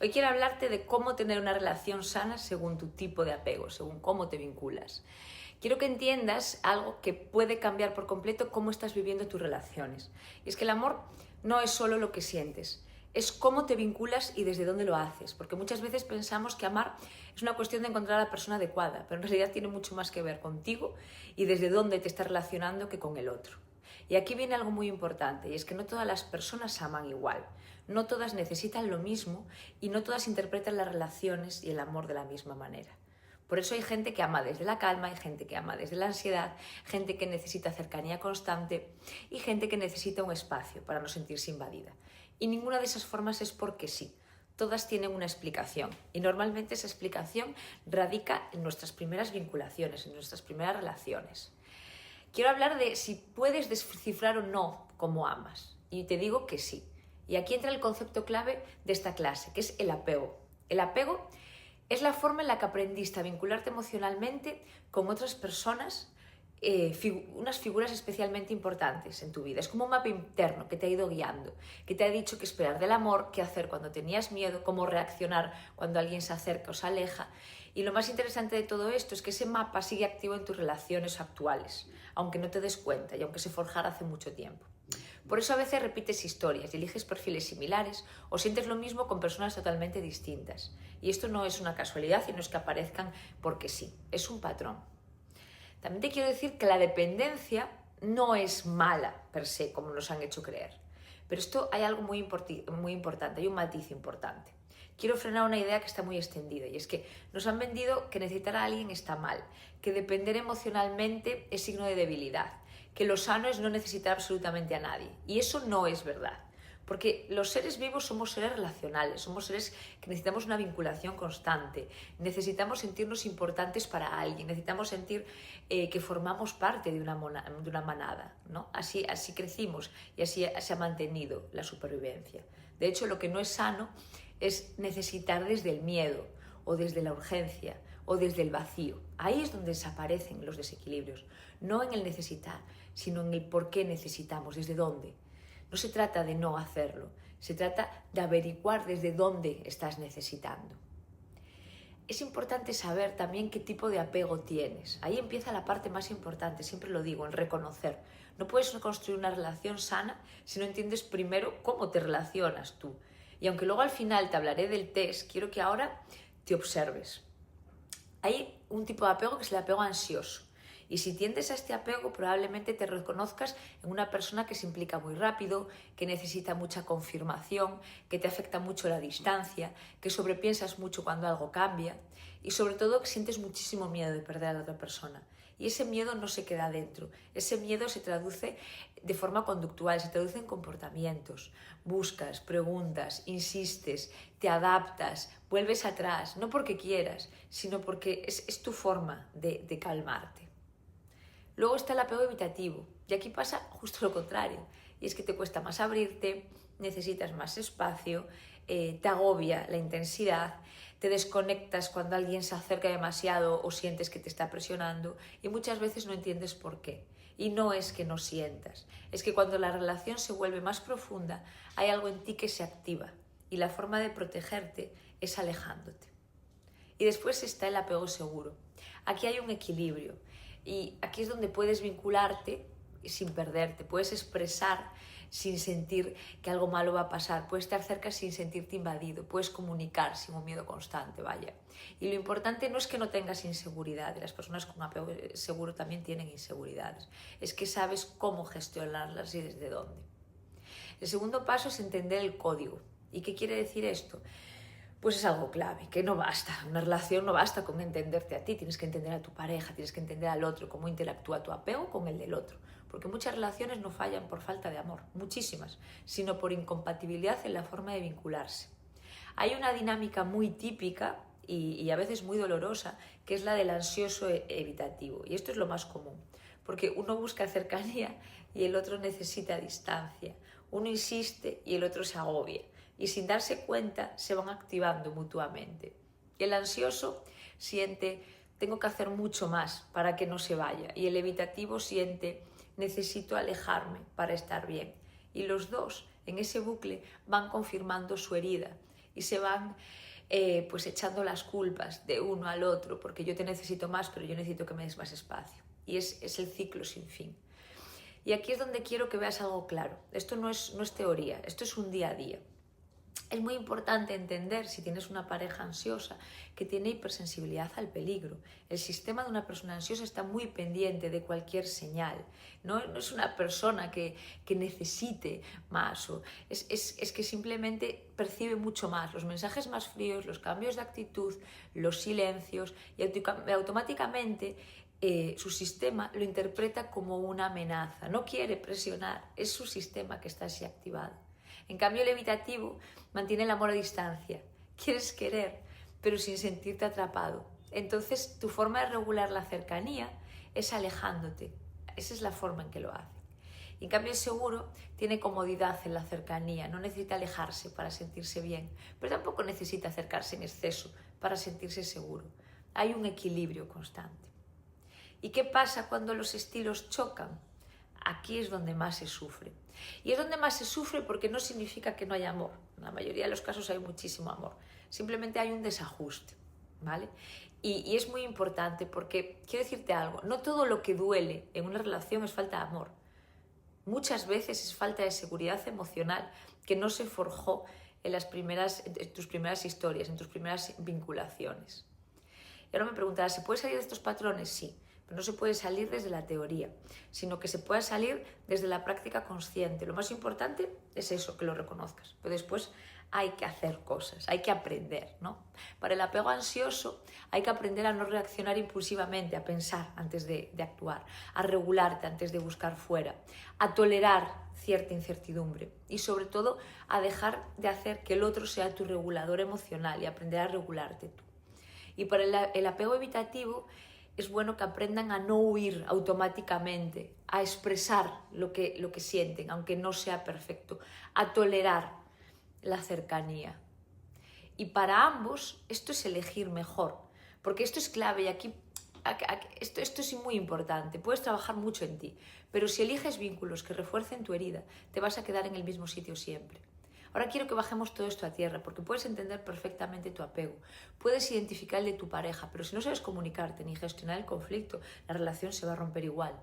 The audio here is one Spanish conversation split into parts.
Hoy quiero hablarte de cómo tener una relación sana según tu tipo de apego, según cómo te vinculas. Quiero que entiendas algo que puede cambiar por completo cómo estás viviendo tus relaciones. Y es que el amor no es solo lo que sientes, es cómo te vinculas y desde dónde lo haces. Porque muchas veces pensamos que amar es una cuestión de encontrar a la persona adecuada, pero en realidad tiene mucho más que ver contigo y desde dónde te estás relacionando que con el otro. Y aquí viene algo muy importante, y es que no todas las personas aman igual, no todas necesitan lo mismo y no todas interpretan las relaciones y el amor de la misma manera. Por eso hay gente que ama desde la calma, hay gente que ama desde la ansiedad, gente que necesita cercanía constante y gente que necesita un espacio para no sentirse invadida. Y ninguna de esas formas es porque sí. Todas tienen una explicación y normalmente esa explicación radica en nuestras primeras vinculaciones, en nuestras primeras relaciones. Quiero hablar de si puedes descifrar o no cómo amas. Y te digo que sí. Y aquí entra el concepto clave de esta clase, que es el apego. El apego es la forma en la que aprendiste a vincularte emocionalmente con otras personas, unas figuras especialmente importantes en tu vida. Es como un mapa interno que te ha ido guiando, que te ha dicho qué esperar del amor, qué hacer cuando tenías miedo, cómo reaccionar cuando alguien se acerca o se aleja. Y lo más interesante de todo esto es que ese mapa sigue activo en tus relaciones actuales, aunque no te des cuenta y aunque se forjara hace mucho tiempo. Por eso a veces repites historias y eliges perfiles similares o sientes lo mismo con personas totalmente distintas. Y esto no es una casualidad y no es que aparezcan porque sí, es un patrón. También te quiero decir que la dependencia no es mala per se, como nos han hecho creer. Pero esto hay algo muy importante, hay un matiz importante. Quiero frenar una idea que está muy extendida y es que nos han vendido que necesitar a alguien está mal, que depender emocionalmente es signo de debilidad, que lo sano es no necesitar absolutamente a nadie. Y eso no es verdad. Porque los seres vivos somos seres relacionales, somos seres que necesitamos una vinculación constante, necesitamos sentirnos importantes para alguien, necesitamos sentir que formamos parte de una manada, ¿no? Así crecimos y así se ha mantenido la supervivencia. De hecho, lo que no es sano es necesitar desde el miedo o desde la urgencia o desde el vacío. Ahí es donde desaparecen los desequilibrios, no en el necesitar, sino en el por qué necesitamos, desde dónde. No se trata de no hacerlo, se trata de averiguar desde dónde estás necesitando. Es importante saber también qué tipo de apego tienes. Ahí empieza la parte más importante, siempre lo digo, el reconocer. No puedes construir una relación sana si no entiendes primero cómo te relacionas tú. Y aunque luego al final te hablaré del test, quiero que ahora te observes. Hay un tipo de apego que es el apego ansioso. Y si tiendes a este apego, probablemente te reconozcas en una persona que se implica muy rápido, que necesita mucha confirmación, que te afecta mucho la distancia, que sobrepiensas mucho cuando algo cambia y sobre todo que sientes muchísimo miedo de perder a la otra persona. Y ese miedo no se queda dentro, ese miedo se traduce de forma conductual, se traduce en comportamientos. Buscas, preguntas, insistes, te adaptas, vuelves atrás, no porque quieras, sino porque es tu forma de calmarte. Luego está el apego evitativo, y aquí pasa justo lo contrario, y es que te cuesta más abrirte, necesitas más espacio, te agobia la intensidad, te desconectas cuando alguien se acerca demasiado o sientes que te está presionando y muchas veces no entiendes por qué. Y no es que no sientas, es que cuando la relación se vuelve más profunda hay algo en ti que se activa y la forma de protegerte es alejándote. Y después está el apego seguro. Aquí hay un equilibrio. Y aquí es donde puedes vincularte sin perderte, puedes expresar sin sentir que algo malo va a pasar, puedes estar cerca sin sentirte invadido, puedes comunicar sin un miedo constante, vaya. Y lo importante no es que no tengas inseguridad, las personas con apego seguro también tienen inseguridades, es que sabes cómo gestionarlas y desde dónde. El segundo paso es entender el código. ¿Y qué quiere decir esto? Pues es algo clave, que no basta, una relación no basta con entenderte a ti, tienes que entender a tu pareja, tienes que entender al otro, cómo interactúa tu apego con el del otro, porque muchas relaciones no fallan por falta de amor, muchísimas, sino por incompatibilidad en la forma de vincularse. Hay una dinámica muy típica y a veces muy dolorosa, que es la del ansioso evitativo, y esto es lo más común, porque uno busca cercanía y el otro necesita distancia, uno insiste y el otro se agobia, y sin darse cuenta se van activando mutuamente. El ansioso siente, tengo que hacer mucho más para que no se vaya, y el evitativo siente, necesito alejarme para estar bien. Y los dos en ese bucle van confirmando su herida y se van pues echando las culpas de uno al otro, porque yo te necesito más, pero yo necesito que me des más espacio. Y es el ciclo sin fin. Y aquí es donde quiero que veas algo claro. Esto no es teoría, esto es un día a día. Es muy importante entender, si tienes una pareja ansiosa, que tiene hipersensibilidad al peligro. El sistema de una persona ansiosa está muy pendiente de cualquier señal. No es una persona que necesite más. Es que simplemente percibe mucho más los mensajes más fríos, los cambios de actitud, los silencios, y automáticamente su sistema lo interpreta como una amenaza. No quiere presionar, es su sistema que está así activado. En cambio, el evitativo mantiene el amor a distancia. Quieres querer, pero sin sentirte atrapado. Entonces, tu forma de regular la cercanía es alejándote. Esa es la forma en que lo hace. En cambio, el seguro tiene comodidad en la cercanía. No necesita alejarse para sentirse bien, pero tampoco necesita acercarse en exceso para sentirse seguro. Hay un equilibrio constante. ¿Y qué pasa cuando los estilos chocan? Aquí es donde más se sufre. Y es donde más se sufre porque no significa que no haya amor. En la mayoría de los casos hay muchísimo amor. Simplemente hay un desajuste, ¿vale? Y es muy importante porque, quiero decirte algo, no todo lo que duele en una relación es falta de amor. Muchas veces es falta de seguridad emocional que no se forjó en tus primeras historias, en tus primeras vinculaciones. Y ahora me preguntarás, ¿se puede salir de estos patrones? Sí. Pero no se puede salir desde la teoría, sino que se puede salir desde la práctica consciente. Lo más importante es eso, que lo reconozcas. Pero después hay que hacer cosas, hay que aprender, ¿no? Para el apego ansioso hay que aprender a no reaccionar impulsivamente, a pensar antes de actuar, a regularte antes de buscar fuera, a tolerar cierta incertidumbre y sobre todo a dejar de hacer que el otro sea tu regulador emocional y aprender a regularte tú. Y para el apego evitativo es bueno que aprendan a no huir automáticamente, a expresar lo que sienten, aunque no sea perfecto, a tolerar la cercanía. Y para ambos esto es elegir mejor, porque esto es clave y aquí esto es muy importante. Puedes trabajar mucho en ti, pero si eliges vínculos que refuercen tu herida, te vas a quedar en el mismo sitio siempre. Ahora quiero que bajemos todo esto a tierra, porque puedes entender perfectamente tu apego, puedes identificar el de tu pareja, pero si no sabes comunicarte ni gestionar el conflicto, la relación se va a romper igual.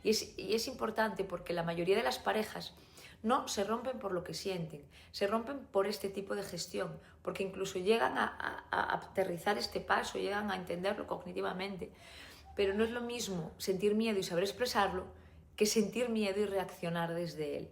Y es importante porque la mayoría de las parejas no se rompen por lo que sienten, se rompen por este tipo de gestión, porque incluso llegan a aterrizar este paso, llegan a entenderlo cognitivamente. Pero no es lo mismo sentir miedo y saber expresarlo que sentir miedo y reaccionar desde él.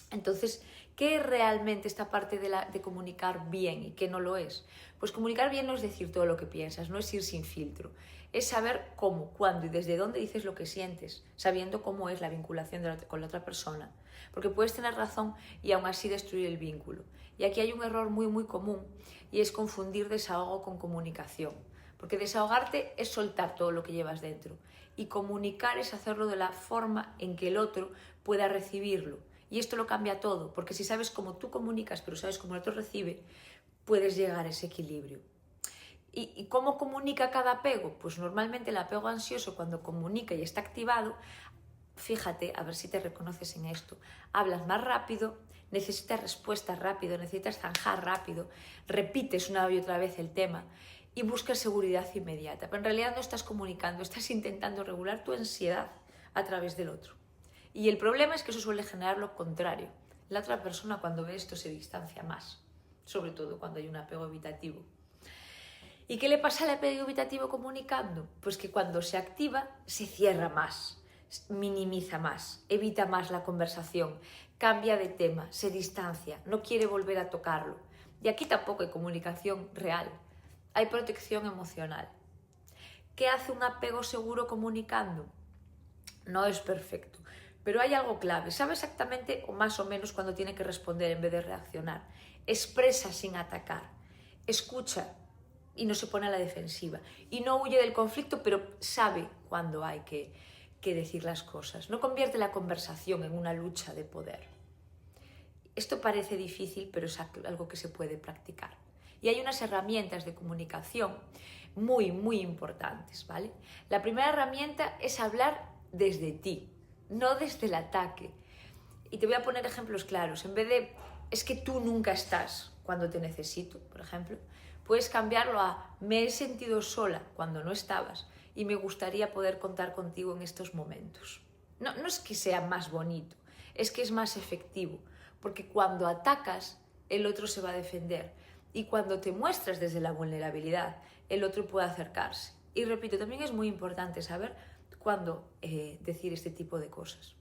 Entonces, ¿qué es realmente esta parte de comunicar bien y qué no lo es? Pues comunicar bien no es decir todo lo que piensas, no es ir sin filtro. Es saber cómo, cuándo y desde dónde dices lo que sientes, sabiendo cómo es la vinculación con la otra persona. Porque puedes tener razón y aún así destruir el vínculo. Y aquí hay un error muy, muy común y es confundir desahogo con comunicación. Porque desahogarte es soltar todo lo que llevas dentro. Y comunicar es hacerlo de la forma en que el otro pueda recibirlo. Y esto lo cambia todo, porque si sabes cómo tú comunicas, pero sabes cómo el otro recibe, puedes llegar a ese equilibrio. ¿Y cómo comunica cada apego? Pues normalmente el apego ansioso, cuando comunica y está activado, fíjate, a ver si te reconoces en esto, hablas más rápido, necesitas respuestas rápido, necesitas zanjar rápido, repites una y otra vez el tema y buscas seguridad inmediata. Pero en realidad no estás comunicando, estás intentando regular tu ansiedad a través del otro. Y el problema es que eso suele generar lo contrario. La otra persona cuando ve esto se distancia más, sobre todo cuando hay un apego evitativo. ¿Y qué le pasa al apego evitativo comunicando? Pues que cuando se activa se cierra más, minimiza más, evita más la conversación, cambia de tema, se distancia, no quiere volver a tocarlo. Y aquí tampoco hay comunicación real, hay protección emocional. ¿Qué hace un apego seguro comunicando? No es perfecto. Pero hay algo clave, sabe exactamente o más o menos cuándo tiene que responder en vez de reaccionar. Expresa sin atacar, escucha y no se pone a la defensiva. Y no huye del conflicto, pero sabe cuándo hay que decir las cosas. No convierte la conversación en una lucha de poder. Esto parece difícil, pero es algo que se puede practicar. Y hay unas herramientas de comunicación muy, muy importantes, ¿vale? La primera herramienta es hablar desde ti, no desde el ataque. Y te voy a poner ejemplos claros. En vez de, es que tú nunca estás, cuando te necesito, por ejemplo. Puedes cambiarlo a me he sentido sola cuando no estabas y me gustaría poder contar contigo en estos momentos. No es que sea más bonito, es que es más efectivo, porque cuando atacas, el otro se va a defender, y cuando te muestras desde la vulnerabilidad, el otro puede acercarse. Y repito, también es muy importante saber cuándo decir este tipo de cosas.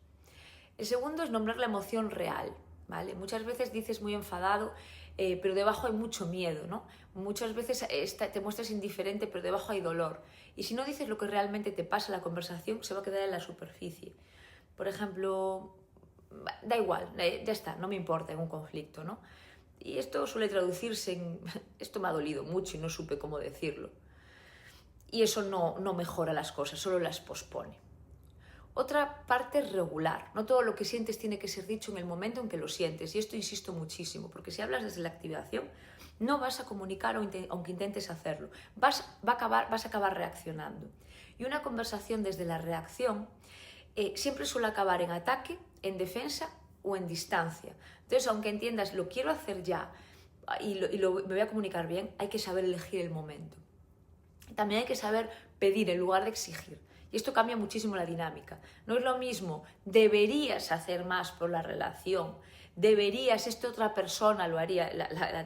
El segundo es nombrar la emoción real, ¿vale? Muchas veces dices muy enfadado, pero debajo hay mucho miedo, ¿no? Muchas veces te muestras indiferente, pero debajo hay dolor. Y si no dices lo que realmente te pasa, la conversación se va a quedar en la superficie. Por ejemplo, da igual, ya está, no me importa en un conflicto, ¿no? Y esto suele traducirse en esto me ha dolido mucho y no supe cómo decirlo. Y eso no mejora las cosas, solo las pospone. Otra parte es regular. No todo lo que sientes tiene que ser dicho en el momento en que lo sientes. Y esto insisto muchísimo, porque si hablas desde la activación, no vas a comunicar aunque intentes hacerlo. Vas a acabar reaccionando. Y una conversación desde la reacción siempre suele acabar en ataque, en defensa o en distancia. Entonces, aunque entiendas, lo quiero hacer ya y me voy a comunicar bien, hay que saber elegir el momento. También hay que saber pedir en lugar de exigir. Y esto cambia muchísimo la dinámica. No es lo mismo, deberías hacer más por la relación, deberías, esta otra persona lo haría,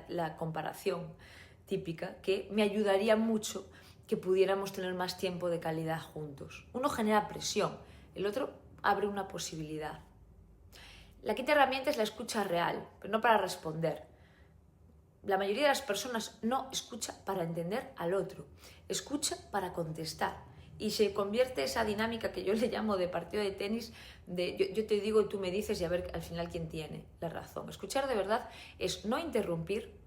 la comparación típica, que me ayudaría mucho que pudiéramos tener más tiempo de calidad juntos. Uno genera presión, el otro abre una posibilidad. La quinta herramienta es la escucha real, pero no para responder. La mayoría de las personas no escucha para entender al otro, escucha para contestar. Y se convierte esa dinámica que yo le llamo de partido de tenis, de yo te digo y tú me dices y a ver al final quién tiene la razón. Escuchar de verdad es no interrumpir,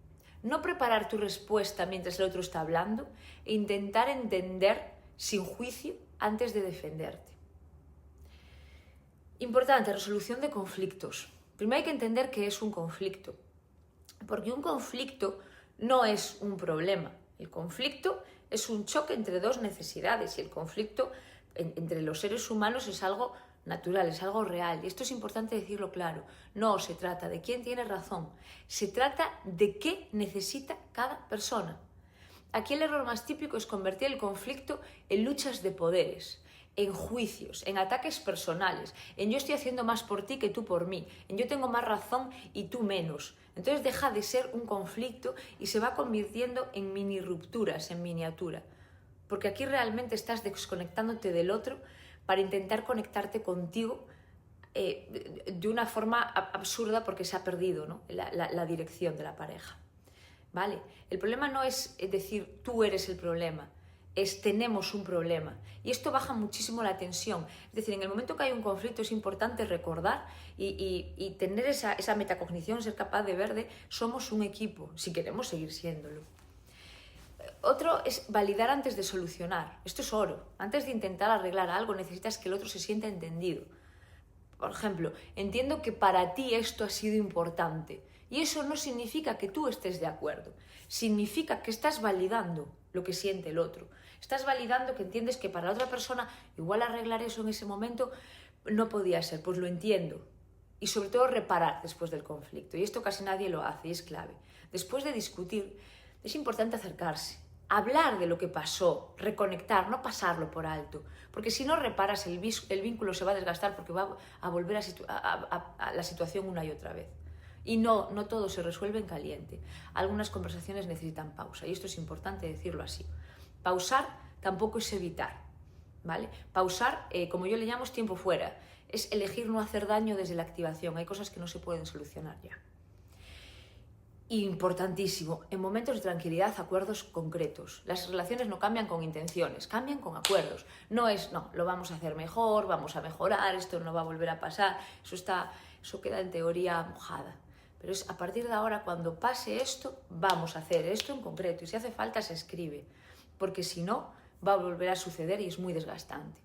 no preparar tu respuesta mientras el otro está hablando e intentar entender sin juicio antes de defenderte. Importante, resolución de conflictos. Primero hay que entender qué es un conflicto, porque un conflicto no es un problema. El conflicto es un choque entre dos necesidades y el conflicto entre los seres humanos es algo natural, es algo real. Y esto es importante decirlo claro. No se trata de quién tiene razón, se trata de qué necesita cada persona. Aquí el error más típico es convertir el conflicto en luchas de poderes, en juicios, en ataques personales, en yo estoy haciendo más por ti que tú por mí, en yo tengo más razón y tú menos. Entonces deja de ser un conflicto y se va convirtiendo en mini rupturas, en miniatura. Porque aquí realmente estás desconectándote del otro para intentar conectarte contigo de una forma absurda porque se ha perdido, ¿no? la dirección de la pareja. ¿Vale? El problema no es decir tú eres el problema, es tenemos un problema. Y esto baja muchísimo la tensión. Es decir, en el momento que hay un conflicto es importante recordar y tener esa metacognición, ser capaz de ver de somos un equipo, si queremos seguir siéndolo. Otro es validar antes de solucionar. Esto es oro. Antes de intentar arreglar algo necesitas que el otro se sienta entendido. Por ejemplo, entiendo que para ti esto ha sido importante. Y eso no significa que tú estés de acuerdo. Significa que estás validando lo que siente el otro. Estás validando que entiendes que para la otra persona igual arreglar eso en ese momento no podía ser. Pues lo entiendo. Y sobre todo reparar después del conflicto. Y esto casi nadie lo hace y es clave. Después de discutir, es importante acercarse. Hablar de lo que pasó, reconectar, no pasarlo por alto. Porque si no reparas, el vínculo se va a desgastar porque va a volver a la situación una y otra vez. Y no todo se resuelve en caliente. Algunas conversaciones necesitan pausa y esto es importante decirlo así. Pausar tampoco es evitar, ¿vale? Pausar, como yo le llamo, es tiempo fuera. Es elegir no hacer daño desde la activación. Hay cosas que no se pueden solucionar ya. Importantísimo, en momentos de tranquilidad, acuerdos concretos. Las relaciones no cambian con intenciones, cambian con acuerdos. No lo vamos a hacer mejor, vamos a mejorar, esto no va a volver a pasar. Eso queda en teoría mojada. Pero es a partir de ahora, cuando pase esto, vamos a hacer esto en concreto. Y si hace falta, se escribe. Porque si no, va a volver a suceder y es muy desgastante.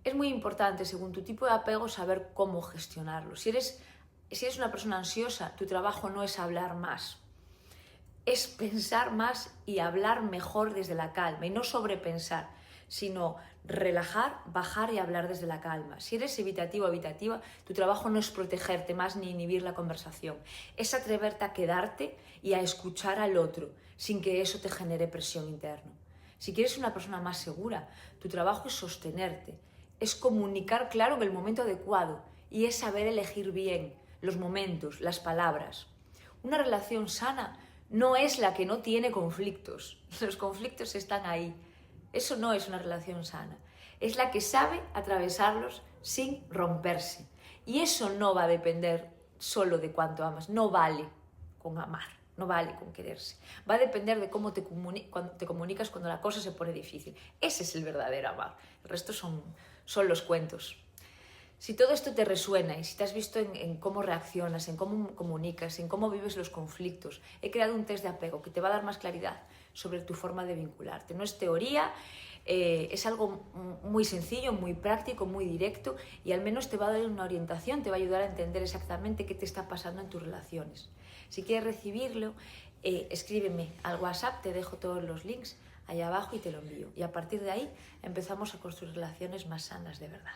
Es muy importante, según tu tipo de apego, saber cómo gestionarlo. Si eres una persona ansiosa, tu trabajo no es hablar más. Es pensar más y hablar mejor desde la calma y no sobrepensar. sino relajar, bajar y hablar desde la calma. Si eres evitativo o evitativa, tu trabajo no es protegerte más ni inhibir la conversación, es atreverte a quedarte y a escuchar al otro sin que eso te genere presión interna. Si quieres una persona más segura, tu trabajo es sostenerte, es comunicar claro en el momento adecuado y es saber elegir bien los momentos, las palabras. Una relación sana no es la que no tiene conflictos. Los conflictos están ahí. Eso no es una relación sana. Es la que sabe atravesarlos sin romperse. Y eso no va a depender solo de cuánto amas. No vale con amar, no vale con quererse. Va a depender de cómo te comunicas cuando la cosa se pone difícil. Ese es el verdadero amar. El resto son los cuentos. Si todo esto te resuena y si te has visto en cómo reaccionas, en cómo comunicas, en cómo vives los conflictos, he creado un test de apego que te va a dar más claridad sobre tu forma de vincularte. No es teoría, es algo muy sencillo, muy práctico, muy directo y al menos te va a dar una orientación, te va a ayudar a entender exactamente qué te está pasando en tus relaciones. Si quieres recibirlo, escríbeme al WhatsApp, te dejo todos los links allá abajo y te lo envío. Y a partir de ahí empezamos a construir relaciones más sanas de verdad.